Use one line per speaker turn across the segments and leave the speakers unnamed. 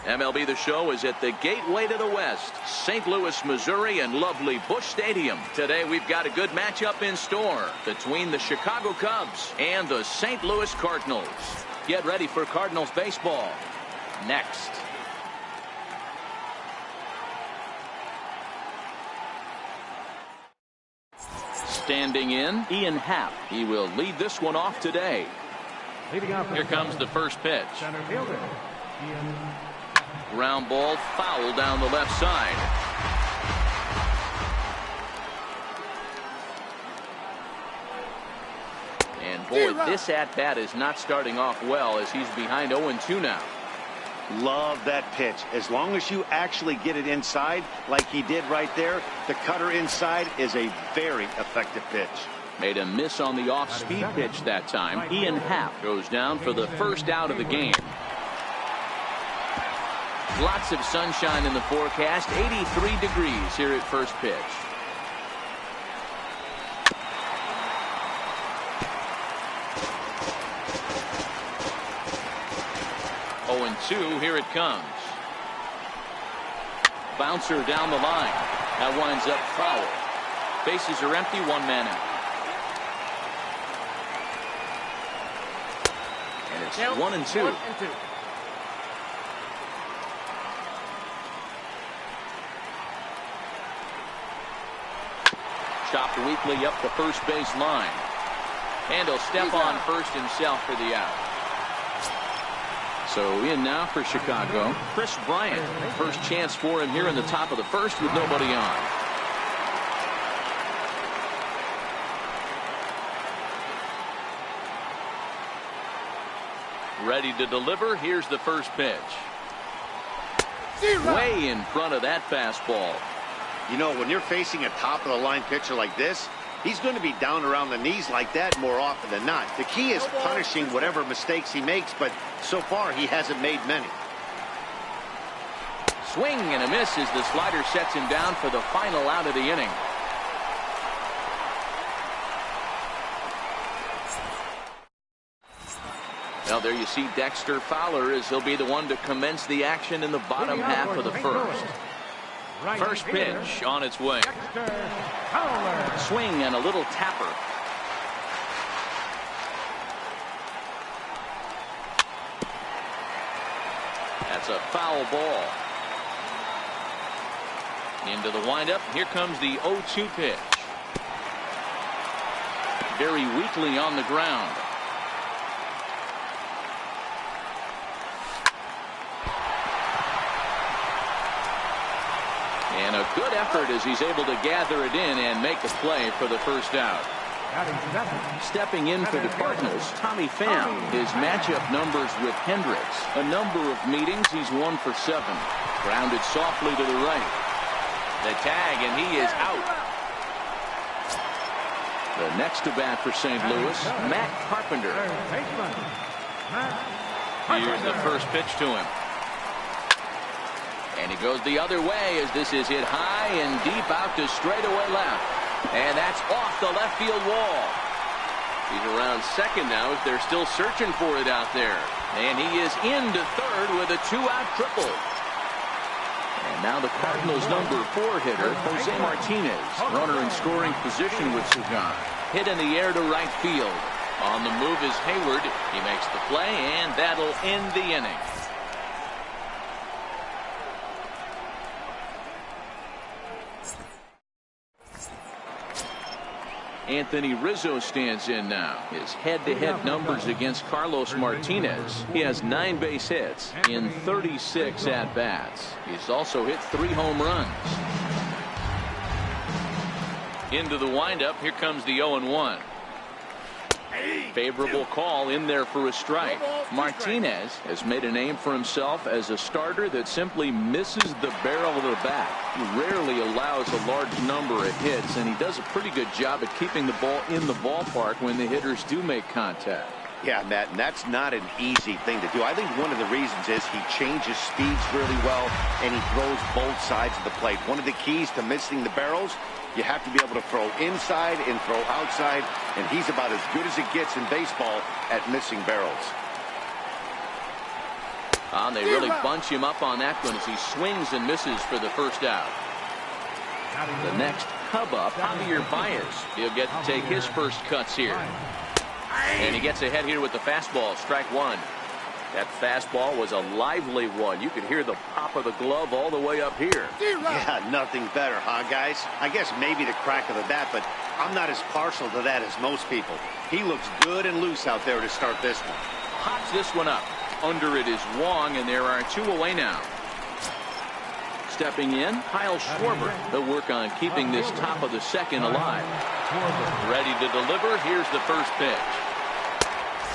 MLB The Show is at the gateway to the West, St. Louis, Missouri, and lovely Busch Stadium. Today we've got a good matchup in store between the Chicago Cubs and the St. Louis Cardinals. Get ready for Cardinals baseball next. Standing in, Ian Happ. He will lead this one off today. Here comes the first pitch.
Center fielder, Ian.
Ground ball, foul down the left side. And boy, this at-bat is not starting off well as he's behind 0-2 now.
Love that pitch. As long as you actually get it inside like he did right there, the cutter inside is a very effective pitch.
Made a miss on the off-speed pitch that time. Ian Happ goes down for the first out of the game. Lots of sunshine in the forecast. 83 degrees here at first pitch. Oh, and 2, here it comes. Bouncer down the line. That winds up foul. Bases are empty, 1 man out. And it's 1-2. Chopped weakly up the first base line. And he'll step on first himself for the out. So in now for Chicago, Chris Bryant. First chance for him here in the top of the first with nobody on. Ready to deliver. Here's the first pitch. Way in front of that fastball.
You know, when you're facing a top-of-the-line pitcher like this, he's going to be down around the knees like that more often than not. The key is punishing whatever mistakes he makes, but so far he hasn't made many.
Swing and a miss as the slider sets him down for the final out of the inning. Now there you see Dexter Fowler as he'll be the one to commence the action in the bottom half of the first. First pitch on its way. Swing and a little tapper. That's a foul ball. Into the windup. Here comes the 0-2 pitch. Very weakly on the ground. And a good effort as he's able to gather it in and make a play for the first out. Stepping in for the Cardinals, Tommy Pham. His matchup numbers with Hendricks. A number of meetings, he's 1 for 7. Grounded softly to the right. The tag, and he is out. The next to bat for St. Louis, Matt Carpenter. Here's the first pitch to him. And he goes the other way as this is hit high and deep out to straightaway left. And that's off the left field wall. He's around second now as they're still searching for it out there. And he is into third with a 2-out triple. And now the Cardinals' number 4 hitter, Jose Martinez. Runner in scoring position with Sagan. Hit in the air to right field. On the move is Hayward. He makes the play, and that'll end the inning. Anthony Rizzo stands in now. His head-to-head numbers against Carlos Martinez. He has 9 base hits in 36 at-bats. He's also hit 3 home runs. Into the windup. Here comes the 0-1. Favorable call in there for a strike. Martinez has made a name for himself as a starter that simply misses the barrel of the bat. He rarely allows a large number of hits, and he does a pretty good job at keeping the ball in the ballpark when the hitters do make contact.
Yeah, Matt, and that's not an easy thing to do. I think one of the reasons is he changes speeds really well, and he throws both sides of the plate. One of the keys to missing the barrels, you have to be able to throw inside and throw outside, and he's about as good as it gets in baseball at missing barrels.
They really bunch him up on that one as he swings and misses for the first out. The next Cub up, Javier Baez. He'll get to take his first cuts here. And he gets ahead here with the fastball, strike one. That fastball was a lively one. You could hear the pop of the glove all the way up here.
Yeah, nothing better, huh, guys? I guess maybe the crack of the bat, but I'm not as partial to that as most people. He looks good and loose out there to start this one.
Pops this one up. Under it is Wong, and there are two away now. Stepping in, Kyle Schwarber. They'll work on keeping this top of the second alive. Ready to deliver. Here's the first pitch.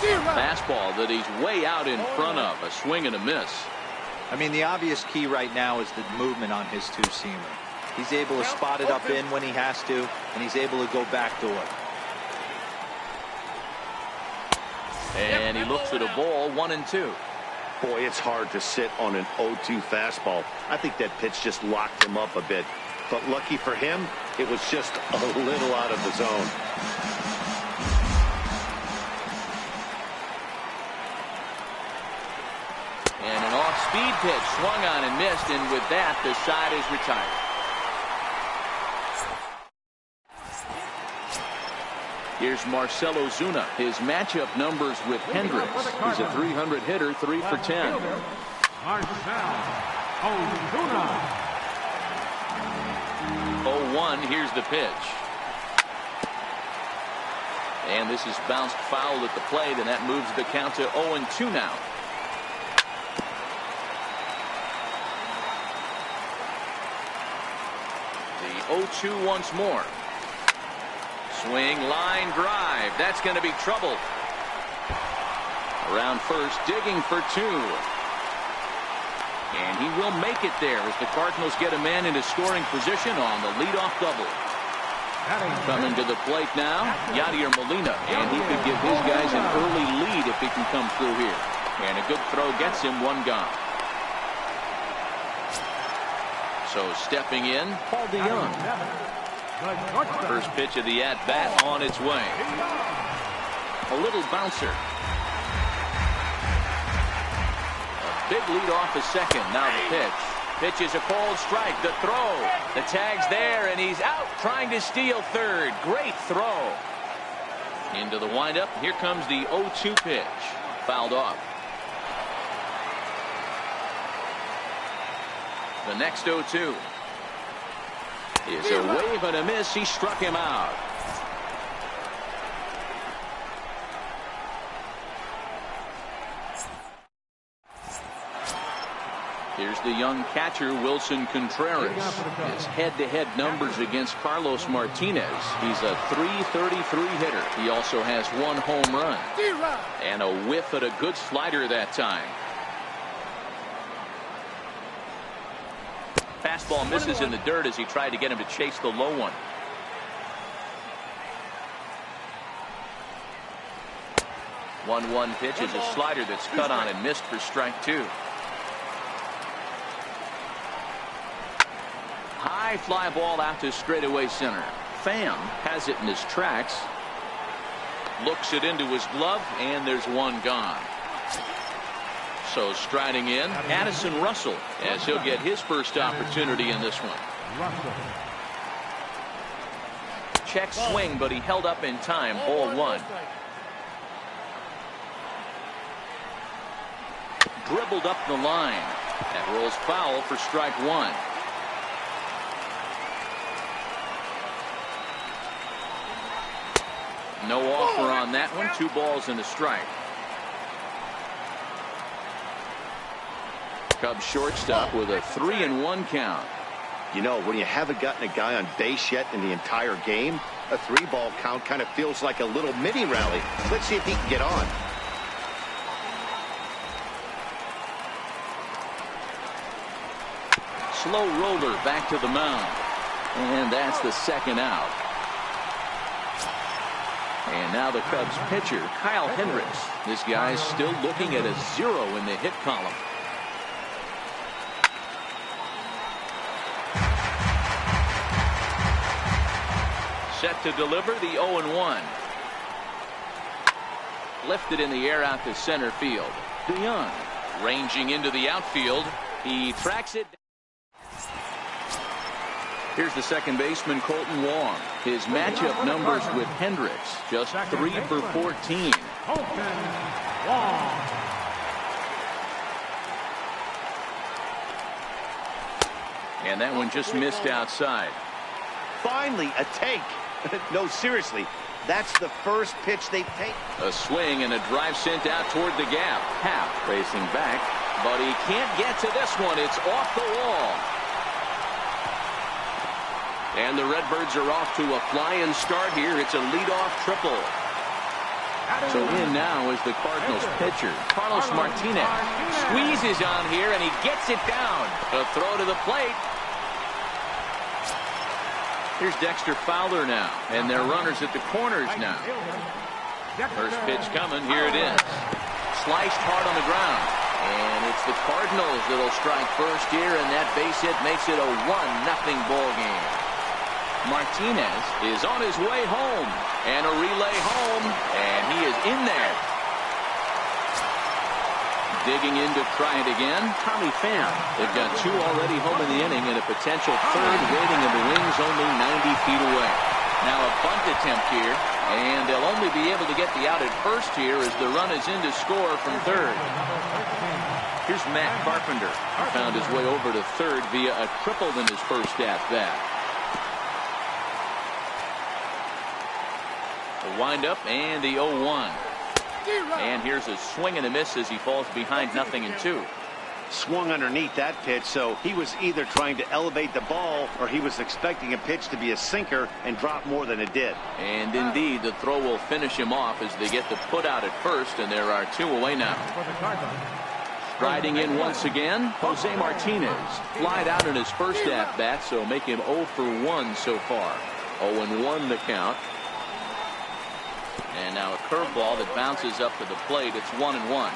Fastball that he's way out in front of. A swing and a miss.
I mean, the obvious key right now is the movement on his two-seamer. He's able to spot it up in when he has to, and he's able to go backdoor.
And he looks at a ball, 1-2.
Boy, it's hard to sit on an 0-2 fastball. I think that pitch just locked him up a bit. But lucky for him, it was just a little out of the zone.
And an off-speed pitch swung on and missed, and with that, the side is retired. Here's Marcell Ozuna. His matchup numbers with Hendricks. He's a 300 hitter, 3 for 10.
Marcell Ozuna.
0-1. Here's the pitch. And this is bounced foul at the plate, and that moves the count to 0-2 now. The 0-2 once more. Swing, line, drive. That's going to be trouble. Around first, digging for two. And he will make it there as the Cardinals get a man into scoring position on the leadoff double. Coming to the plate now, Yadier Molina. And he could give his guys an early lead if he can come through here. And a good throw gets him, one gone. So stepping in, Paul DeYoung. First pitch of the at-bat on its way. A little bouncer. A big lead off the second. Now the pitch. Pitch is a called strike. The throw. The tag's there, and he's out trying to steal third. Great throw. Into the windup. Here comes the 0-2 pitch. Fouled off. The next 0-2. Is a wave and a miss. He struck him out. Here's the young catcher, Wilson Contreras. His head-to-head numbers against Carlos Martinez. He's a .333 hitter. He also has one home run. And a whiff at a good slider that time. Fastball misses in the dirt as he tried to get him to chase the low one. One pitch is a slider that's cut on and missed for strike two. High fly ball out to straightaway center. Pham has it in his tracks. Looks it into his glove, and there's one gone. So striding in, Addison Russell, as he'll get his first opportunity in this one. Check swing, but he held up in time. Ball one. Dribbled up the line. That rolls foul for strike one. No offer on that one. 2 balls and a strike. Cubs shortstop with a 3-1 count.
You know, when you haven't gotten a guy on base yet in the entire game, a 3-ball count kind of feels like a little mini rally. Let's see if he can get on.
Slow roller back to the mound. And that's the second out. And now the Cubs pitcher, Kyle Hendricks. This guy's still looking at a 0 in the hit column. Set to deliver the 0-1. Lifted in the air out to center field. DeYoung Ranging into the outfield. He tracks it. Here's the second baseman, Colton Wong. His matchup numbers with Hendricks, just 3 for 14.
Colton Wong.
And that one just missed outside.
Finally, a take. No, seriously, that's the first pitch they've taken.
A swing and a drive sent out toward the gap. Happ racing back, but he can't get to this one. It's off the wall. And the Redbirds are off to a flying start here. It's a leadoff triple. So in now is the Cardinals pitcher, Carlos Martinez. Squeezes on here, and he gets it down. A throw to the plate. Here's Dexter Fowler now, and they're runners at the corners now. First pitch coming. Here it is. Sliced hard on the ground. And it's the Cardinals that'll strike first here, and that base hit makes it a 1-0 ball game. Martinez is on his way home, and a relay home, and he is in there. Digging in to try it again, Tommy Pham. They've got 2 already home in the inning, and a potential third waiting in the wings only 90 feet away. Now a bunt attempt here, and they'll only be able to get the out at first here as the run is in to score from third. Here's Matt Carpenter. He found his way over to third via a triple in his first at-bat. The windup and the 0-1. And here's a swing and a miss as he falls behind 0-2.
Swung underneath that pitch, so he was either trying to elevate the ball or he was expecting a pitch to be a sinker and drop more than it did.
And indeed, the throw will finish him off as they get the put out at first, and there are 2 away now. Striding in once again, Jose Martinez. Flied out in his first at-bat, so make him 0 for 1 so far. 0-1 the count. And now a curveball that bounces up to the plate. It's 1-1.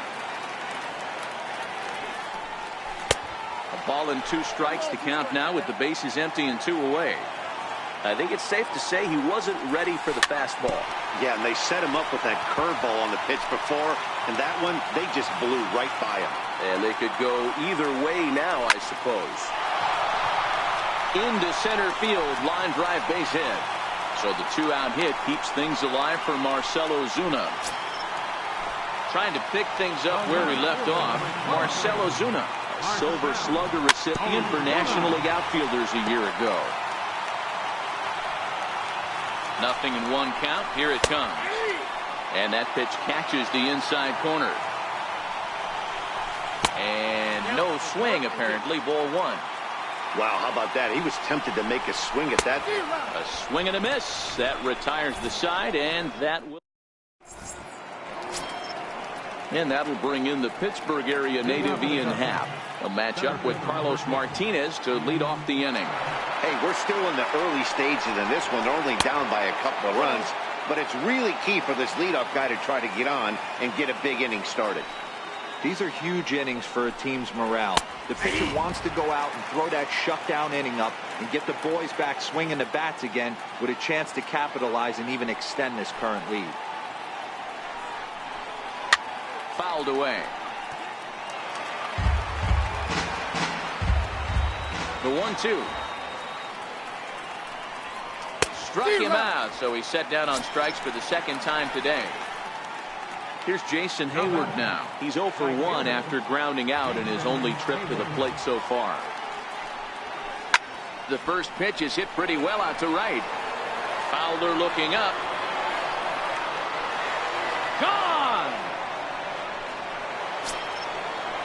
A ball and 2 strikes to count now with the bases empty and 2 away. I think it's safe to say he wasn't ready for the fastball.
Yeah, and they set him up with that curveball on the pitch before, and that one, they just blew right by him.
And they could go either way now, I suppose. Into center field, line drive base hit. So the 2-out hit keeps things alive for Marcell Ozuna. Trying to pick things up where we left off. Marcell Ozuna, a Silver Slugger recipient for National League outfielders a year ago. 0-1 count. Here it comes. And that pitch catches the inside corner. And no swing, apparently. Ball 1.
Wow, how about that? He was tempted to make a swing at that.
A swing and a miss. That retires the side, and that will. And that'll bring in the Pittsburgh area native Ian Happ. A matchup with Carlos Martinez to lead off the inning.
Hey, we're still in the early stages in this one. They're only down by a couple of runs, but it's really key for this leadoff guy to try to get on and get a big inning started.
These are huge innings for a team's morale. The pitcher wants to go out and throw that shutdown inning up and get the boys back swinging the bats again with a chance to capitalize and even extend this current lead.
Fouled away. The 1-2. Struck him out, so he's set down on strikes for the second time today. Here's Jason Hayward now. He's 0 for 1 after grounding out in his only trip to the plate so far. The first pitch is hit pretty well out to right. Fowler looking up. Gone!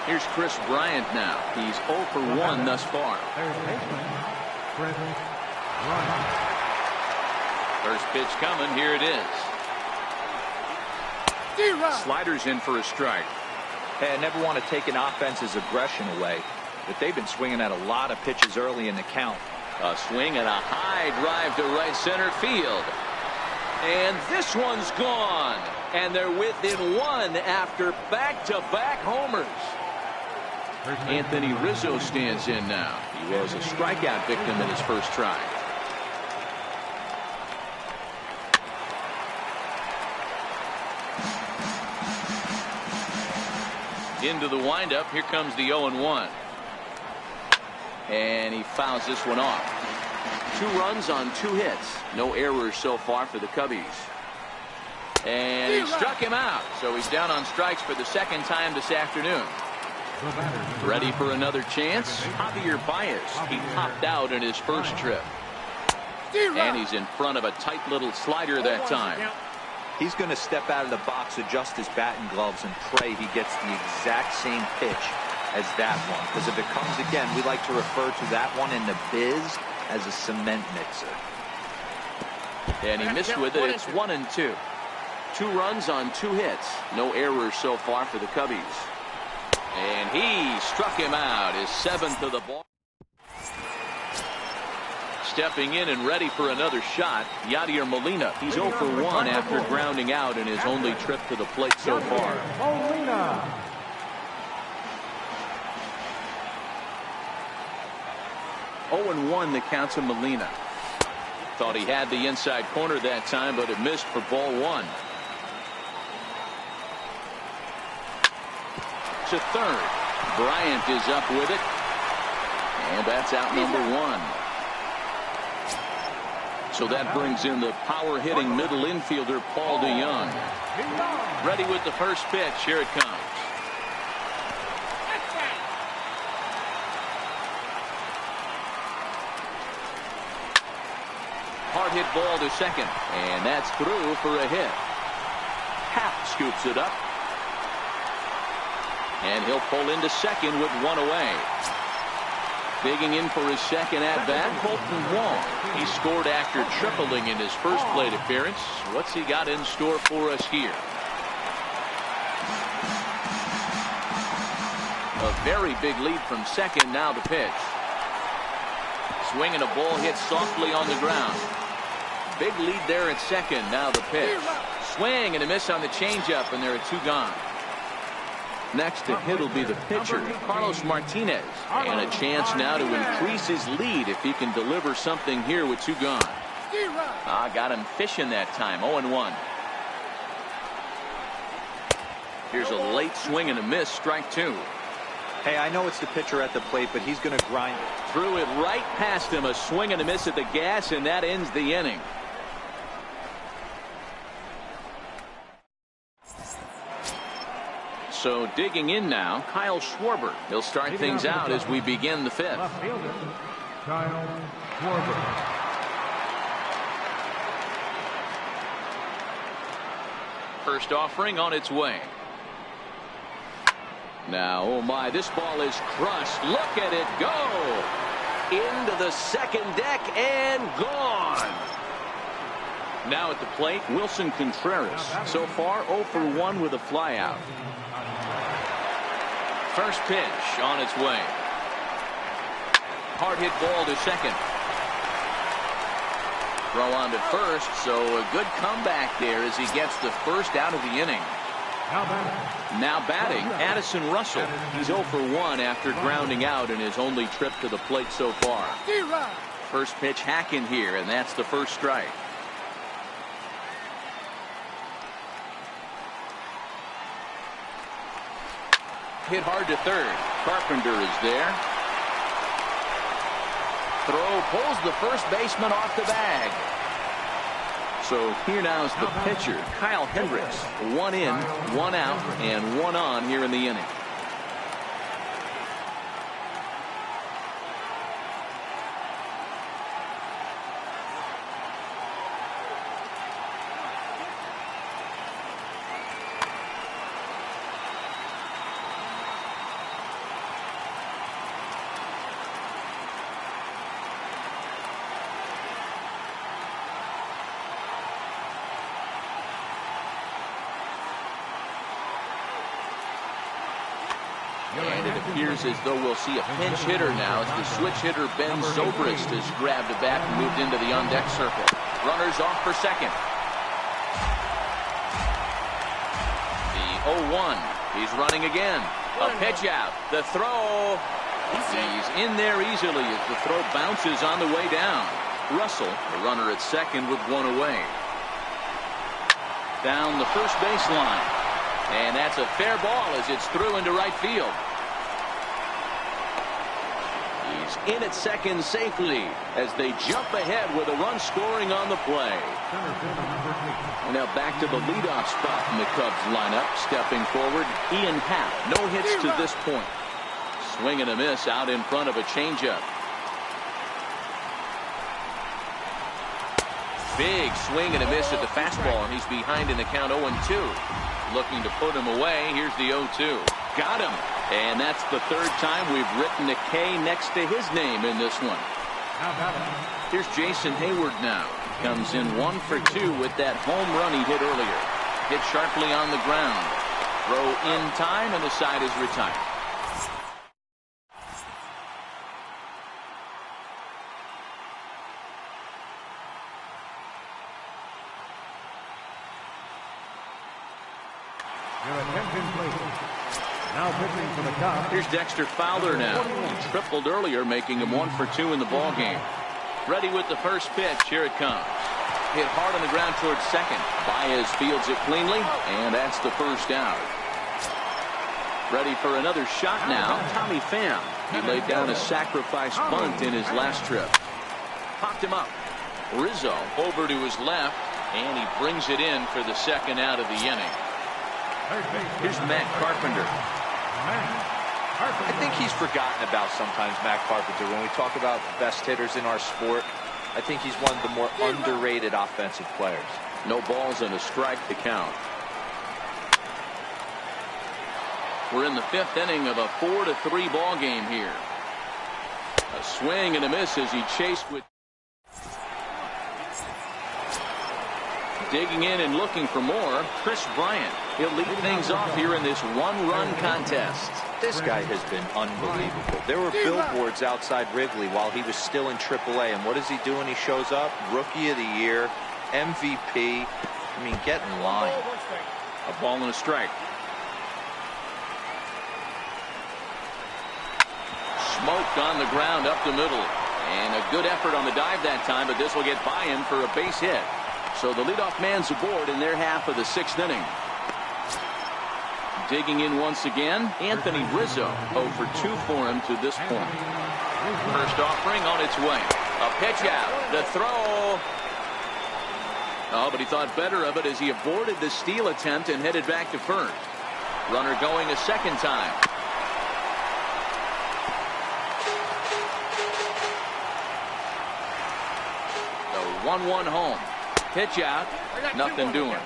Here's Chris Bryant now. He's 0 for 1 thus far. First pitch coming. Here it is. Sliders in for a strike.
Hey, I never want to take an offense's aggression away, but they've been swinging at a lot of pitches early in the count.
A swing and a high drive to right center field. And this one's gone. And they're within 1 after back-to-back homers. Anthony Rizzo stands in now. He was a strikeout victim in his first try. Into the windup. Here comes the 0-1. And he fouls this one off. 2 runs on 2 hits. No errors so far for the Cubbies. And he struck him out. So he's down on strikes for the 2nd time this afternoon. Ready for another chance? Javier Baez. He popped out in his first trip. And he's in front of a tight little slider that time.
He's going to step out of the box, adjust his bat and gloves, and pray he gets the exact same pitch as that one. Because if it comes again, we like to refer to that one in the biz as a cement mixer.
And he missed with it. It's 1-2. 2 runs on 2 hits. No errors so far for the Cubbies. And he struck him out. His 7th of the ball. Stepping in and ready for another shot, Yadier Molina. He's 0 for 1 after grounding out in his only trip to the plate so far. 0-1 the count to Molina. Thought he had the inside corner that time, but it missed for ball 1. To third. Bryant is up with it. And that's out number 1. So that brings in the power-hitting middle infielder, Paul DeYoung. Ready with the first pitch. Here it comes. Hard hit ball to second. And that's through for a hit. Happ scoops it up. And he'll pull into second with 1 away. Digging in for his second at-bat, Colton Wong. He scored after tripling in his first plate appearance. What's he got in store for us here? A very big lead from second. Now the pitch. Swinging a ball hit softly on the ground. Big lead there at second. Now the pitch. Swing and a miss on the changeup, and there are 2 gone. Next to hit will be the pitcher, Carlos Martinez. And a chance now to increase his lead if he can deliver something here with 2 gone. Got him fishing that time. 0-1. Here's a late swing and a miss. Strike 2.
Hey, I know it's the pitcher at the plate, but he's going to grind it.
Threw it right past him. A swing and a miss at the gas, and that ends the inning. So digging in now, Kyle Schwarber. He'll start things out as we begin the 5th.
Left fielder, Kyle Schwarber.
First offering on its way. Now, oh my, this ball is crushed. Look at it go. Into the second deck and gone. Now at the plate, Wilson Contreras. So far, 0 for 1 with a flyout. First pitch on its way. Hard hit ball to second. Throw on to first, so a good comeback there as he gets the first out of the inning. Now batting, Addison Russell. He's 0 for 1 after grounding out in his only trip to the plate so far. First pitch hacking here, and that's the first strike. Hit hard to third. Carpenter is there. Throw pulls the first baseman off the bag. So here now is the pitcher, Kyle Hendricks. 1 in, 1 out, and 1 on here in the inning. And it appears as though we'll see a pinch hitter now as the switch hitter Ben Zobrist has grabbed a bat and moved into the on-deck circle. Runners off for second. The 0-1. He's running again. A pitch out. The throw. He's in there easily as the throw bounces on the way down. Russell, the runner at second with 1 away. Down the first baseline. And that's a fair ball as it's through into right field. He's in at second safely as they jump ahead with a run scoring on the play. Now back to the leadoff spot in the Cubs lineup. Stepping forward, Ian Happ. No hits to this point. Swing and a miss out in front of a changeup. Big swing and a miss at the fastball, and he's behind in the count 0-2. Looking to put him away. Here's the 0-2. Got him. And that's the third time we've written a K next to his name in this one. Here's Jason Hayward now. Comes in 1 for 2 with that home run he hit earlier. Hit sharply on the ground. Throw in time, and the side is retired.
Now pitching for the Cubs.
Here's Dexter Fowler now. He tripled earlier, making him 1 for 2 in the ball game. Ready with the first pitch. Here it comes. Hit hard on the ground towards second. Baez fields it cleanly, and that's the first out. Ready for another shot now. Tommy Pham. He laid down a sacrifice bunt in his last trip. Popped him up. Rizzo over to his left, and he brings it in for the second out of the inning. Here's Matt Carpenter.
I think he's forgotten about sometimes, Matt Carpenter. When we talk about the best hitters in our sport, I think he's one of the more underrated offensive players.
No balls and a strike to count. We're in the 5th inning of a 4-3 ball game here. A swing and a miss as he chased with. Digging in and looking for more, Chris Bryant. He'll lead things off here in this one-run contest.
This guy has been unbelievable. There were billboards outside Wrigley while he was still in AAA, and what does he do when he shows up? Rookie of the Year, MVP. I mean, get in line.
A ball and a strike. Smoked on the ground up the middle. And a good effort on the dive that time, but this will get by him for a base hit. So the leadoff man's aboard in their half of the 6th inning. Digging in once again, Anthony Rizzo. 0 for 2 for him to this point. First offering on its way. A pitch out. The throw. Oh, but he thought better of it as he aborted the steal attempt and headed back to first. Runner going a second time. The 1-1 home. Pitch out, nothing doing.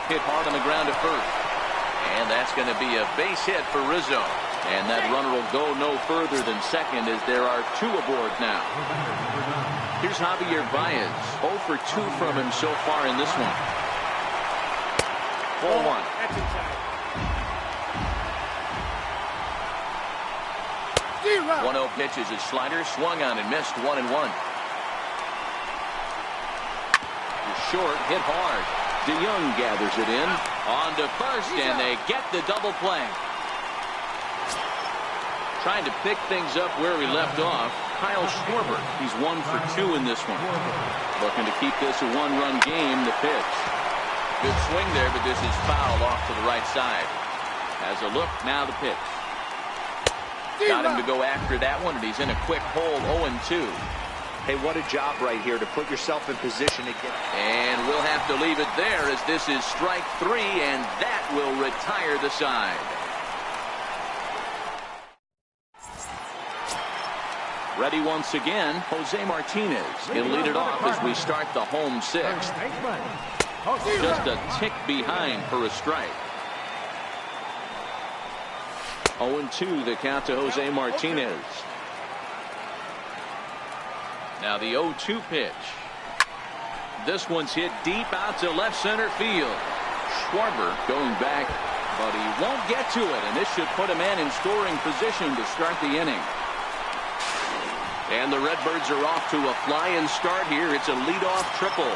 Hit hard on the ground to first. And that's going to be a base hit for Rizzo. And that runner will go no further than second as there are 2 aboard now. Here's Javier Baez. 0 for 2 from him so far in this one. 4-1. 1-0 pitch is his slider, swung on and missed. 1-1. Short, hit hard. DeYoung gathers it in on to first, and they get the double play. Trying to pick things up where we left off. Kyle Schwarber. He's 1 for 2 in this one. Looking to keep this a 1-run game. The pitch. Good swing there, but this is foul off to the right side. Has a look, now the pitch. Got him to go after that one, and he's in a quick hole. 0-2.
Hey, what a job right here to put yourself in position to get.
And we'll have to leave it there as this is strike 3, and that will retire the side. Ready once again, Jose Martinez. He'll lead it off as we start the home 6th. Just a tick behind for a strike. 0-2 the count to Jose Martinez. Now the 0-2 pitch. This one's hit deep out to left center field. Schwarber going back, but he won't get to it, and this should put a man in scoring position to start the inning. And the Redbirds are off to a flying start here. It's a leadoff triple.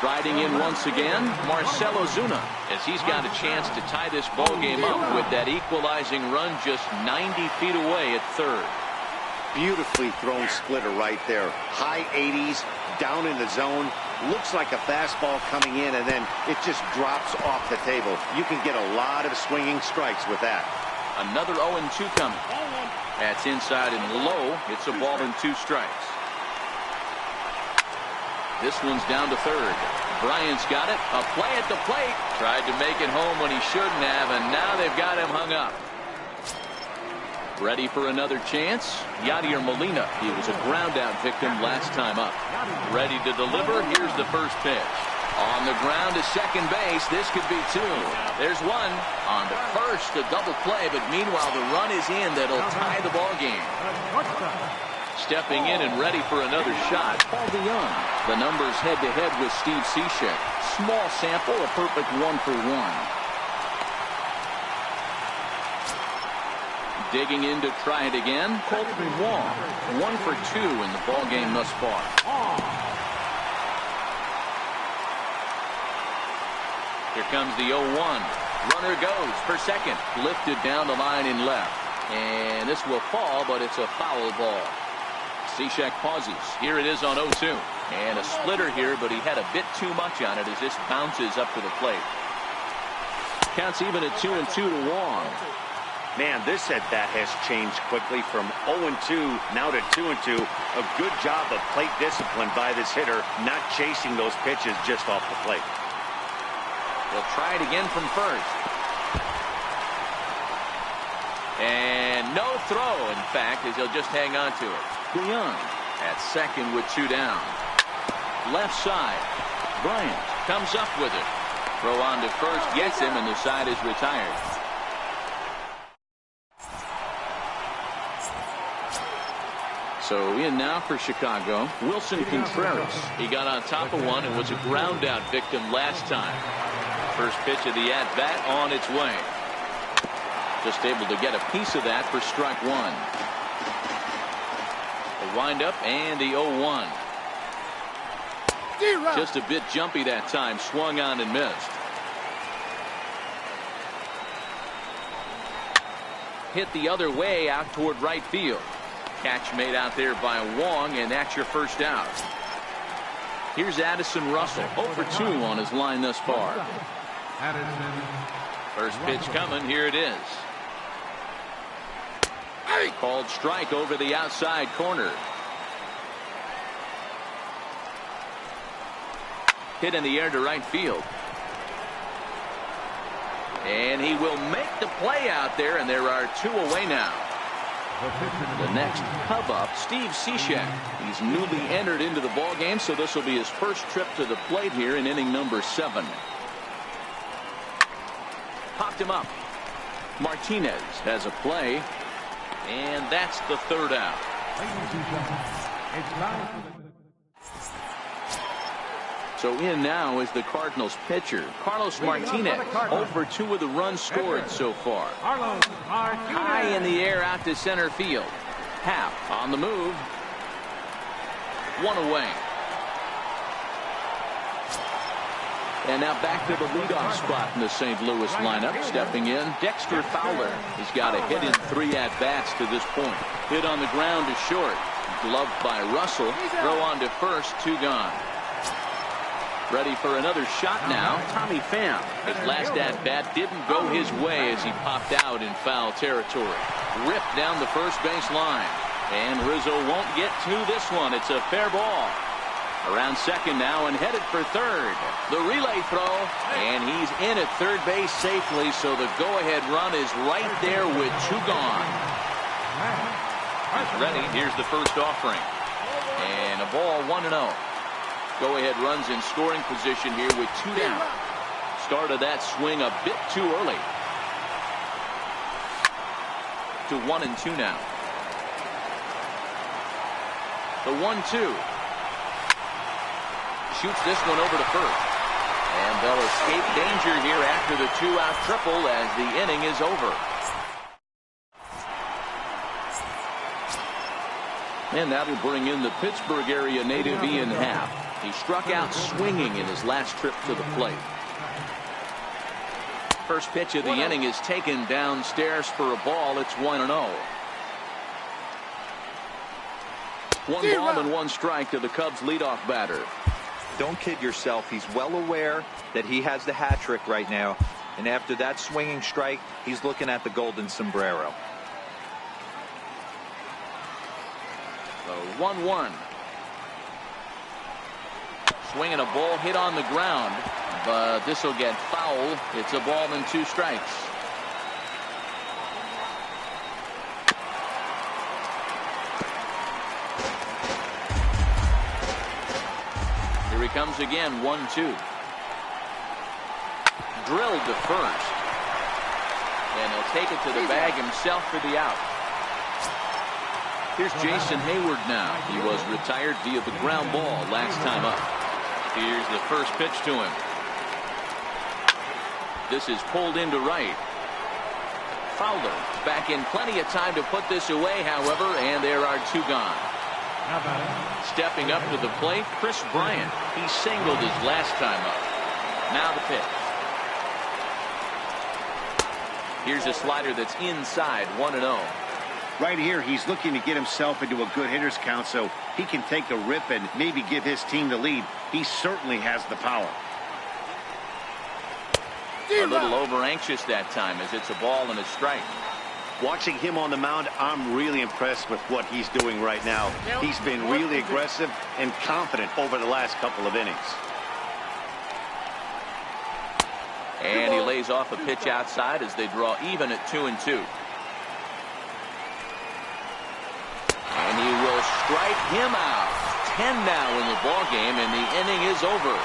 Riding in once again, Marcell Ozuna, as he's got a chance to tie this ball game up with that equalizing run just 90 feet away at third.
Beautifully thrown splitter right there. High 80s, down in the zone. Looks like a fastball coming in, and then it just drops off the table. You can get a lot of swinging strikes with that.
Another 0-2 coming. That's inside and low. It's a ball and 2 strikes. This one's down to third. Bryant's got it. A play at the plate. Tried to make it home when he shouldn't have, and now they've got him hung up. Ready for another chance? Yadier Molina. He was a ground-out victim last time up. Ready to deliver. Here's the first pitch. On the ground to second base. This could be 2. There's 1. On to first, a double play, but meanwhile the run is in that'll tie the ball game. Stepping in and ready for another shot, Paul DeYoung. The numbers head-to-head with Steve Cishek. Small sample, a perfect 1-for-1. Digging in to try it again, Colton Wong. 1-for-2 in the ball game thus far. Here comes the 0-1. Runner goes for second. Lifted down the line in left. And this will fall, but it's a foul ball. Cishek pauses. Here it is on 0-2. And a splitter here, but he had a bit too much on it as this bounces up to the plate. Counts even at 2-2 to Wong.
Man, this at-bat has changed quickly from 0-2 now to 2-2. A good job of plate discipline by this hitter, not chasing those pitches just off the plate.
They'll try it again from first. And no throw, in fact, as he'll just hang on to it. DeYoung at second with 2 down. Left side. Bryant comes up with it. Throw on to first, gets him, and the side is retired. So in now for Chicago, Wilson Contreras. He got on top of one and was a ground out victim last time. First pitch of the at-bat on its way. Just able to get a piece of that for strike 1. The windup and the 0-1. Just a bit jumpy that time. Swung on and missed. Hit the other way out toward right field. Catch made out there by Wong, and that's your first out. Here's Addison Russell, 0-for-2 on his line thus far. First pitch coming, here it is. Called strike over the outside corner. Hit in the air to right field. And he will make the play out there, and there are 2 away now. The next Cub up, Steve Cishek. He's newly entered into the ball game, so this will be his first trip to the plate here in inning number 7. Popped him up. Martinez has a play, and that's the 3rd out. So in now is the Cardinals pitcher, Carlos Martinez. 0-for-2 with the runs scored so far. High in the air out to center field. Happ on the move. 1 away. And now back to the leadoff spot in the St. Louis lineup. Stepping in, Dexter Fowler. He's got a hit in 3 at-bats to this point. Hit on the ground to short. Gloved by Russell. Throw on to first, 2 gone. Ready for another shot now, Tommy Pham. His last at-bat didn't go his way as he popped out in foul territory. Ripped down the first base line. And Rizzo won't get to this one. It's a fair ball. Around second now and headed for third. The relay throw, and he's in at third base safely, so the go-ahead run is right there with 2 gone. He's ready. Here's the first offering. And a ball, 1-0. Go-ahead runs in scoring position here with 2 down. Started that swing a bit too early. To 1-2 now. The 1-2. Shoots this one over to first. And they'll escape danger here after the 2-out triple as the inning is over. And that'll bring in the Pittsburgh area native Ian Happ. He struck out swinging in his last trip to the plate. First pitch of the inning is taken downstairs for a ball. It's 1-0. One ball and one strike to the Cubs leadoff batter.
Don't kid yourself. He's well aware that he has the hat trick right now. And after that swinging strike, he's looking at the golden sombrero.
The 1-1. Swinging a ball hit on the ground, but this will get foul. It's a ball and two strikes. Here he comes again, 1-2. Drilled to first. And he'll take it to the bag himself for the out. Here's Jason Hayward now. He was retired via the ground ball last time up. Here's the first pitch to him. This is pulled into right. Fowler back in plenty of time to put this away, however, and there are two gone. Stepping up to the plate, Chris Bryant. He singled his last time up. Now the pitch. Here's a slider that's inside, 1-0.
Right here, he's looking to get himself into a good hitter's count so he can take a rip and maybe give his team the lead. He certainly has the power.
A little over anxious that time as it's a ball and a strike.
Watching him on the mound, I'm really impressed with what he's doing right now. He's been really aggressive and confident over the last couple of innings.
And he lays off a pitch outside as they draw even at 2-2. And he will strike him out. 10 now in the ball game, and the inning is over.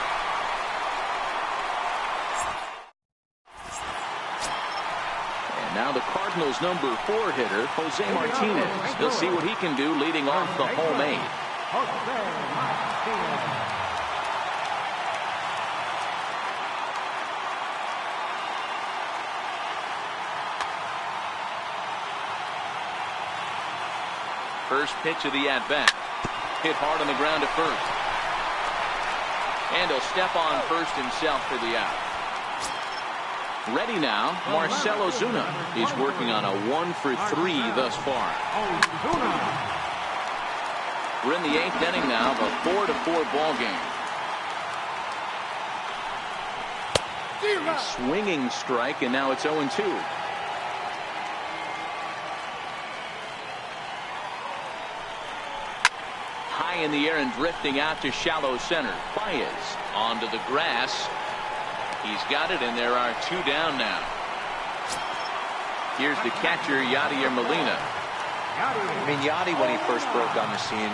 And now the Cardinals' number 4 hitter, Jose Martinez. They'll see what he can do leading off the home 8. First pitch of the at-bat. Hit hard on the ground to first. And he'll step on first himself for the out. Ready now, Marcell Ozuna. He's working on a 1-for-3 thus far. We're in the 8th inning now, a 4-4 ball game. A swinging strike, and now it's 0-2. High in the air and drifting out to shallow center. Baez onto the grass. He's got it, and there are 2 down now. Here's the catcher, Yadier Molina.
I mean, Yadi, when he first broke on the scene,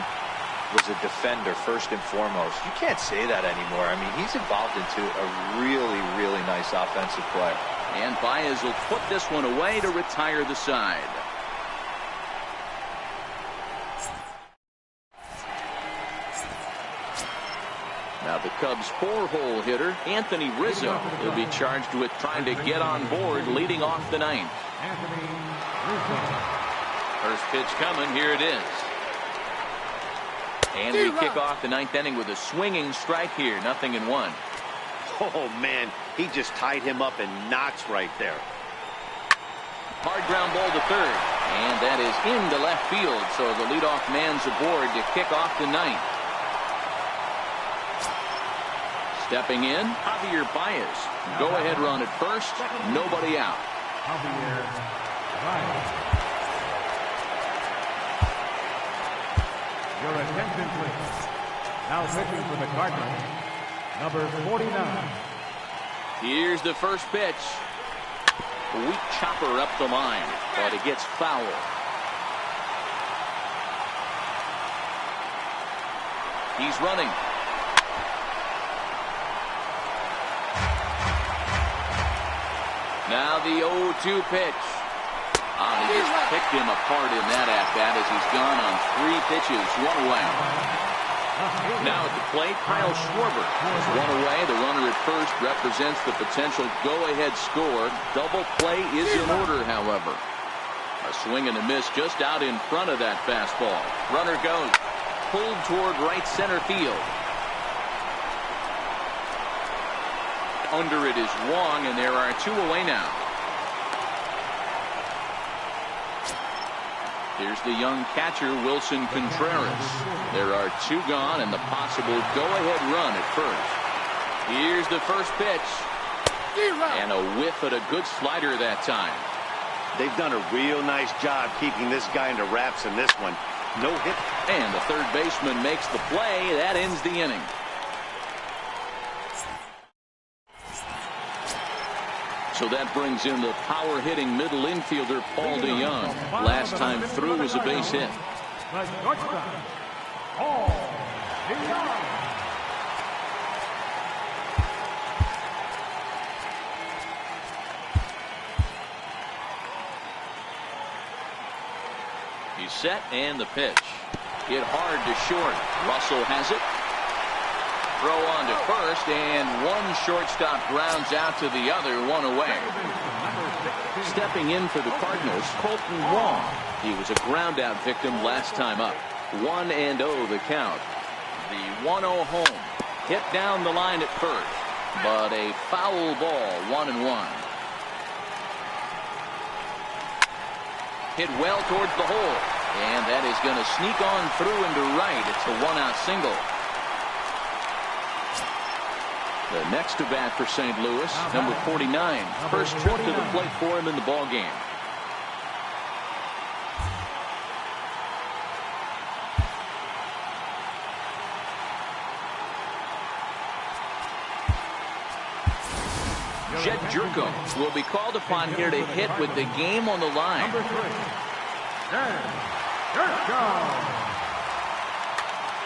was a defender first and foremost. You can't say that anymore. I mean, he's evolved into a really, really nice offensive player.
And Baez will put this one away to retire the side. Now the Cubs' 4-hole hitter, Anthony Rizzo, will be charged with trying to get on board leading off the 9th. First pitch coming, here it is. And we kick off the 9th inning with a swinging strike here, 0-1.
Oh, man, he just tied him up in knots right there.
Hard ground ball to third, and that is into left field, so the leadoff man's aboard to kick off the 9th. Stepping in, Javier Baez. Go-ahead run at first, nobody out.
Javier Baez. Your attention, please. Now pitching for the Cardinals, number 49.
Here's the first pitch. A weak chopper up the line, but it gets foul. He's running. Now the 0-2 pitch. He just picked him apart in that at-bat as he's gone on 3 pitches, 1 away. Now at the plate, Kyle Schwarber is 1 away. The runner at first represents the potential go-ahead score. Double play is in order, however. A swing and a miss just out in front of that fastball. Runner goes. Pulled toward right center field. Under it is Wong, and there are 2 away now. Here's the young catcher, Wilson Contreras. There are 2 gone and the possible go-ahead run at first. Here's the first pitch. And a whiff at a good slider that time.
They've done a real nice job keeping this guy under wraps in this one. No hit.
And the third baseman makes the play. That ends the inning. So that brings in the power-hitting middle infielder, Paul DeYoung. Last time through was a base hit.
The shortstop, Paul DeYoung.
He's set, and the pitch. Hit hard to short. Russell has it. Throw on to first, and one shortstop grounds out to the other, 1 away. Stepping in for the Cardinals, Colton Wong. He was a ground-out victim last time up. 1-0 the count. The 1-0 home. Hit down the line at first, but a foul ball, 1-1. Hit well towards the hole, and that is going to sneak on through into right. It's a 1-out single. The next to bat for St. Louis, number 49. First trip to the plate for him in the ball game. Jed Jerko will be called upon here to hit with the game on the line.
Number 3, Jed Jerko.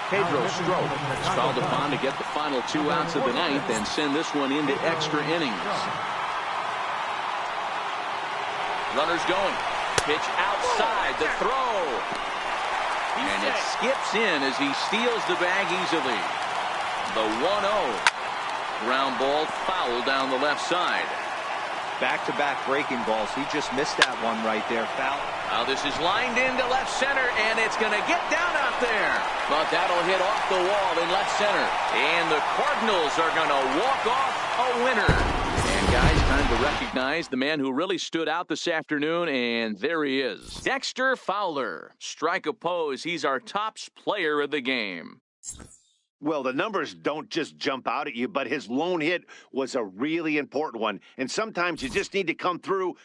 Pedro Strop is called upon to get the final 2 outs of the ninth and send this one into extra innings. Runners going. Pitch outside. The throw. And it skips in as he steals the bag easily. The 1-0. Ground ball foul down the left side.
Back-to-back breaking balls. He just missed that one right there. Foul.
Now this is lined into left center, and it's going to get down out there. But that'll hit off the wall in left center. And the Cardinals are going to walk off a winner. And guys, time to recognize the man who really stood out this afternoon, and there he is. Dexter Fowler. Strike a pose. He's our top player of the game.
Well, the numbers don't just jump out at you, but his lone hit was a really important one. And sometimes you just need to come through.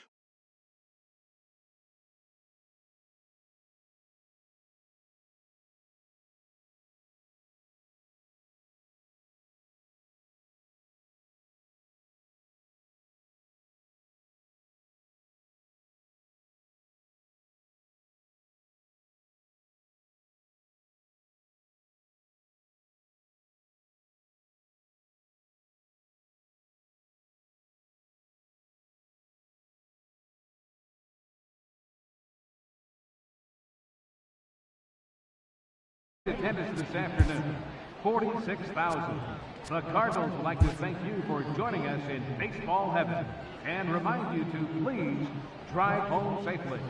Attendance this afternoon, 46,000. The Cardinals would like to thank you for joining us in baseball heaven and remind you to please drive home safely.